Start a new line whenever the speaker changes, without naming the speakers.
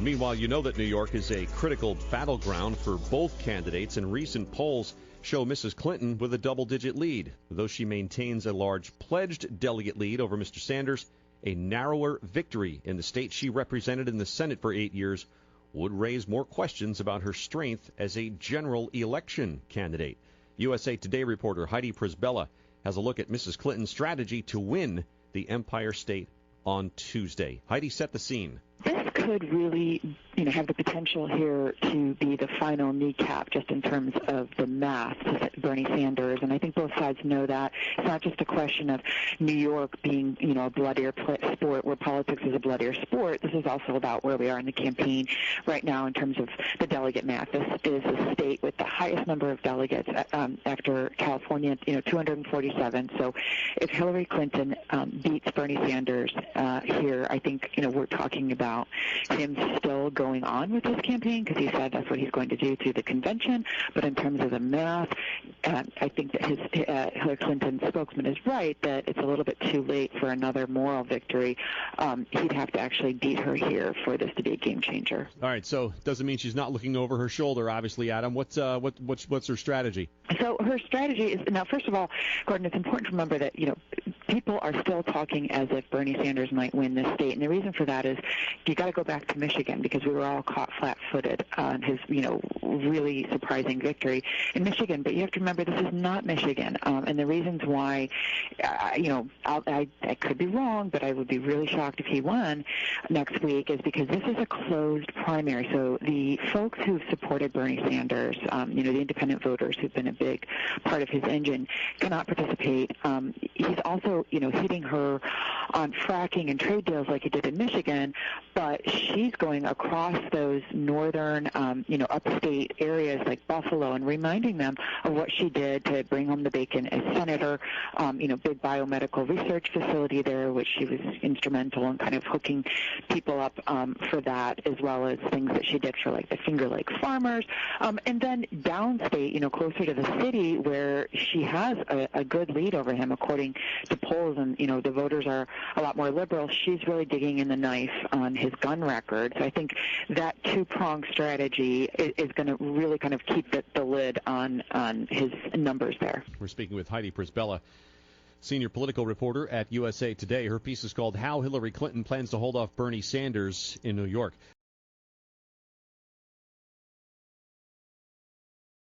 Meanwhile, you know that New York is a critical battleground for both candidates, and recent polls show Mrs. Clinton with a double-digit lead. Though she maintains a large pledged delegate lead over Mr. Sanders, a narrower victory in the state she represented in the Senate for 8 years would raise more questions about her strength as a general election candidate. USA Today reporter Heidi Prisbilla has a look at Mrs. Clinton's strategy to win the Empire State on Tuesday. Heidi, set the scene.
This could really, have the potential here to be the final kneecap just in terms of the math to Bernie Sanders. And I think both sides know that. It's not just a question of New York being, a bloodier sport where politics is a bloodier sport. This is also about where we are in the campaign right now in terms of the delegate math. This is a state with the highest number of delegates after California, 247. So if Hillary Clinton beats Bernie Sanders here, I think, we're talking about him still going on with his campaign because he said that's what he's going to do through the convention. But in terms of the math, I think that Hillary Clinton's spokesman is right that it's a little bit too late for another moral victory. He'd have to actually beat her here for this to be a game changer.
All right, so doesn't mean she's not looking over her shoulder, obviously, Adam. What's her strategy?
So her strategy is, now, first of all, Gordon, it's important to remember that, people are still talking as if Bernie Sanders might win this state. And the reason for that is you got to go back to Michigan because we were all caught flat-footed on his, really surprising victory in Michigan. But you have to remember this is not Michigan. And the reasons why, I could be wrong, but I would be really shocked if he won next week is because this is a closed primary. So the folks who've supported Bernie Sanders, the independent voters who've been a big part of his engine cannot participate. He's also, hitting her on fracking and trade deals like he did in Michigan, but she's going across those northern, upstate areas like Buffalo and reminding them of what she did to bring home the bacon as senator, big biomedical research facility there, which she was instrumental in kind of hooking people up for that, as well as things that she did for like the Finger Lake farmers. And then downstate, closer to the city where she has a good lead over him, according to polls, and, the voters are a lot more liberal. She's really digging in the knife on his gun record. So I think that two-pronged strategy is going to really kind of keep the lid on his numbers there.
We're speaking with Heidi Prisbilla, senior political reporter at USA Today. Her piece is called How Hillary Clinton Plans to Hold Off Bernie Sanders in New York.